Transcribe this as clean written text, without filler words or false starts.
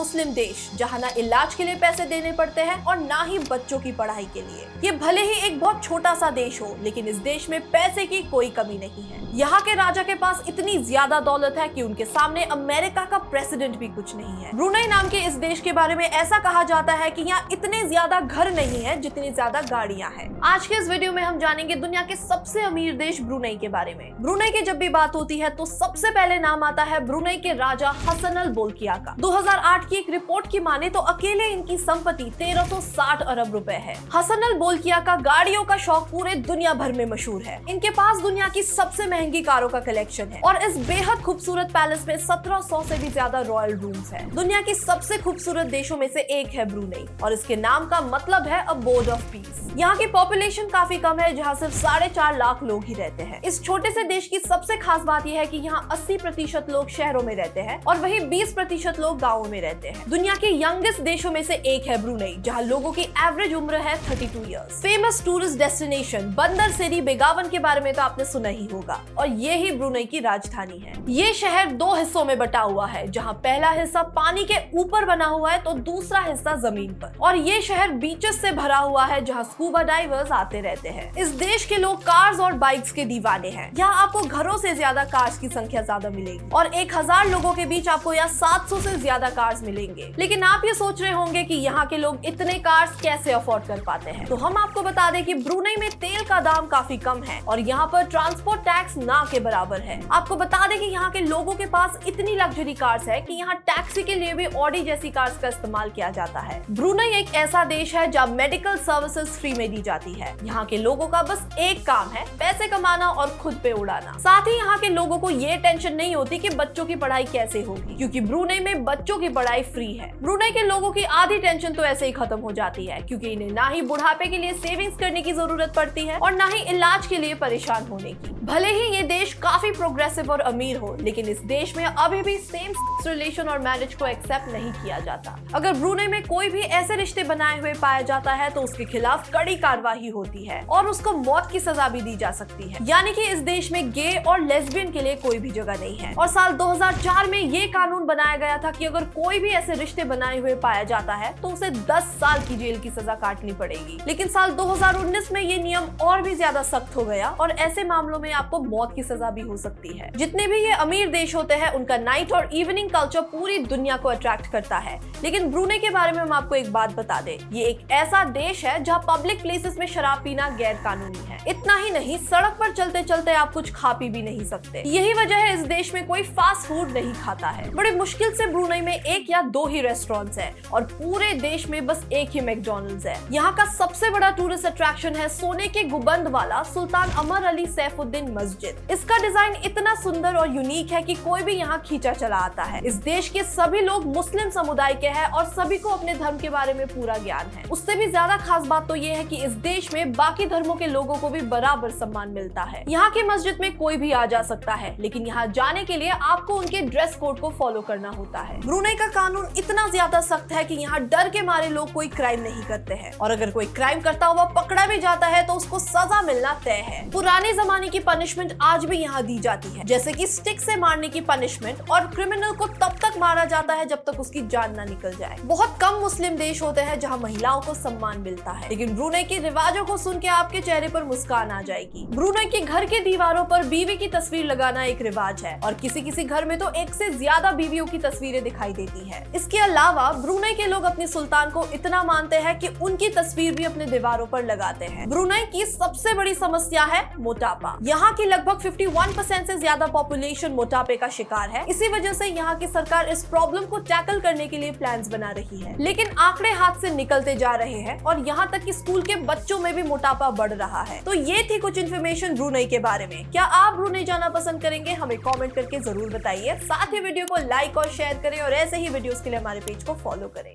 मुस्लिम देश जहाँ ना इलाज के लिए पैसे देने पड़ते हैं और ना ही बच्चों की पढ़ाई के लिए। ये भले ही एक बहुत छोटा सा देश हो, लेकिन इस देश में पैसे की कोई कमी नहीं है। यहाँ के राजा के पास इतनी ज्यादा दौलत है कि उनके सामने अमेरिका का प्रेसिडेंट भी कुछ नहीं है। ब्रुनेई नाम के इस देश के बारे में ऐसा कहा जाता है कि यहाँ इतने ज्यादा घर नहीं है जितनी ज्यादा गाड़ियाँ हैं। आज के इस वीडियो में हम जानेंगे दुनिया के सबसे अमीर देश ब्रुनेई के बारे में। ब्रुनेई की जब भी बात होती है तो सबसे पहले नाम आता है ब्रुनेई के राजा हसन अल बोल्किया का। 2008 की एक रिपोर्ट की माने तो अकेले इनकी संपत्ति 1360 अरब रुपए है। हसन अल बोल्किया का गाड़ियों का शौक पूरे दुनिया भर में मशहूर है। इनके पास दुनिया की सबसे महंगी कारों का कलेक्शन है और इस बेहद खूबसूरत पैलेस में 1700 से भी ज्यादा रॉयल रूम्स हैं। दुनिया की सबसे खूबसूरत देशों में से एक है ब्रुनेई और इसके नाम का मतलब है अबोर्ड ऑफ पीस। यहाँ की पॉपुलेशन काफी कम है, जहाँ सिर्फ 4.5 लाख लोग ही रहते हैं। इस छोटे से देश की सबसे खास बात यह है कि यहाँ 80% लोग शहरों में रहते हैं और वही 20% लोग गाँवों में रहते हैं। दुनिया के यंगेस्ट देशों में से एक है ब्रुनेई, जहाँ लोगों की एवरेज उम्र है 32 ईयर्स। फेमस टूरिस्ट डेस्टिनेशन बंदर सेरी बेगावन के बारे में तो आपने सुना ही होगा और ये ही ब्रुनेई की राजधानी है। ये शहर 2 हिस्सों में बटा हुआ है, जहाँ पहला हिस्सा पानी के ऊपर बना हुआ है तो दूसरा हिस्सा जमीन पर। और ये शहर बीचेस से भरा हुआ है, जहाँ स्कूबा डाइवर्स आते रहते हैं। इस देश के लोग कार्स और बाइक्स के दीवाने हैं। यहाँ आपको घरों से ज्यादा कार्स की संख्या ज्यादा मिलेगी और 1000 लोगों के बीच आपको यहाँ 700 से ज्यादा कार्स मिलेंगे। लेकिन आप ये सोच रहे होंगे कि यहाँ के लोग इतने कार्स कैसे अफोर्ड कर पाते हैं, तो हम आपको बता दें कि ब्रुनेई में तेल का दाम काफी कम है और यहाँ पर ट्रांसपोर्ट टैक्स ना के बराबर है। आपको बता दें कि यहाँ के लोगों के पास इतनी लग्जरी कार्स है कि यहाँ टैक्सी के लिए भी ऑडी जैसी कार्स का इस्तेमाल किया जाता है। ब्रुनेई एक ऐसा देश है जहाँ मेडिकल सर्विसेज फ्री में दी जाती है। यहाँ के लोगों का बस एक काम है, पैसे कमाना और खुद पे उड़ाना। साथ ही यहाँ के लोगों को ये टेंशन नहीं होती कि बच्चों की पढ़ाई कैसे होगी, क्योंकि ब्रुनेई में बच्चों की पढ़ाई फ्री है। ब्रुनेई के लोगों की आधी टेंशन तो ऐसे ही खत्म हो जाती है, क्योंकि इन्हें ना ही बुढ़ापे के लिए सेविंग्स करने की जरूरत पड़ती है और ना ही इलाज के लिए परेशान होने की। भले ही ये देश काफी प्रोग्रेसिव और अमीर हो, लेकिन इस देश में अभी भी सेम सेक्स रिलेशन और मैरिज को एक्सेप्ट नहीं किया जाता। अगर ब्रुनेई में कोई भी ऐसे रिश्ते बनाए हुए पाया जाता है तो उसके खिलाफ कड़ी कार्रवाई होती है और उसको मौत की सजा भी दी जा सकती है। यानी कि इस देश में गे और लेस्बियन के लिए कोई भी जगह नहीं है। और साल 2004 में ये कानून बनाया गया था कि अगर कोई भी ऐसे रिश्ते बनाए हुए पाया जाता है तो उसे 10 साल की जेल की सजा काटनी पड़ेगी। लेकिन साल 2019 में ये नियम और भी ज्यादा सख्त हो गया और ऐसे मामलों में आपको मौत की सजा भी हो सकती है। जितने भी ये अमीर देश होते हैं उनका नाइट और इवनिंग कल्चर पूरी दुनिया को अट्रैक्ट करता है। लेकिन ब्रुनेई के बारे में हम आपको एक बात बता दें, ये एक ऐसा देश है जहाँ पब्लिक प्लेसेस में शराब पीना गैर कानूनी है। इतना ही नहीं, सड़क पर चलते चलते आप कुछ खा पी भी नहीं सकते। यही वजह है इस देश में कोई फास्ट फूड नहीं खाता है। बड़े मुश्किल से ब्रुनेई में 1 या 2 ही रेस्टोरेंट्स हैं और पूरे देश में बस एक ही मैकडॉनल्ड्स है। यहाँ का सबसे बड़ा टूरिस्ट अट्रैक्शन है सोने के गुंबद वाला सुल्तान अमर अली सैफुद्दीन मस्जिद। इसका डिजाइन इतना सुंदर और यूनिक है कि कोई भी यहाँ खींचा चला आता है। इस देश के सभी लोग मुस्लिम समुदाय के हैं और सभी को अपने धर्म के बारे में पूरा ज्ञान है। उससे भी ज्यादा खास बात तो ये है कि इस देश में बाकी धर्मों के लोगों को भी बराबर सम्मान मिलता है। यहाँ की मस्जिद में कोई भी आ जा सकता है, लेकिन यहाँ जाने के लिए आपको उनके ड्रेस कोड को फॉलो करना होता है। ब्रुनेई का कानून इतना ज्यादा सख्त है कि यहाँ डर के मारे लोग कोई क्राइम नहीं करते हैं और अगर कोई क्राइम करता हुआ पकड़ा भी जाता है तो उसको सजा मिलना तय है। पुराने जमाने की पनिशमेंट आज भी यहाँ दी जाती है, जैसे कि स्टिक से मारने की पनिशमेंट, और क्रिमिनल को तब तक मारा जाता है जब तक उसकी जान ना निकल जाए। बहुत कम मुस्लिम देश होते हैं जहाँ महिलाओं को सम्मान मिलता है, लेकिन ब्रुनेई के रिवाजों को सुन के आपके चेहरे पर मुस्कान आ जाएगी। ब्रुनेई के घर के दीवारों पर बीवी की तस्वीर लगाना एक रिवाज है और किसी किसी घर में तो एक से ज्यादा बीवियों की तस्वीरें दिखाई देती है। इसके अलावा ब्रुनेई के लोग अपने सुल्तान को इतना मानते हैं कि उनकी तस्वीर भी अपने दीवारों पर लगाते हैं। ब्रुनेई की सबसे बड़ी समस्या है मोटापा। यहाँ की लगभग 51% से ज्यादा पॉपुलेशन मोटापे का शिकार है। इसी वजह से यहाँ की सरकार इस प्रॉब्लम को टैकल करने के लिए प्लान्स बना रही है, लेकिन आंकड़े हाथ से निकलते जा रहे हैं और यहाँ तक कि स्कूल के बच्चों में भी मोटापा बढ़ रहा है। तो ये थी कुछ इन्फॉर्मेशन ब्रुनेई के बारे में। क्या आप ब्रुनेई जाना पसंद करेंगे? हमें कमेंट करके जरूर बताइए। साथ ही वीडियो को लाइक और शेयर करें और ऐसे ही वीडियोस के लिए हमारे पेज को फॉलो करें।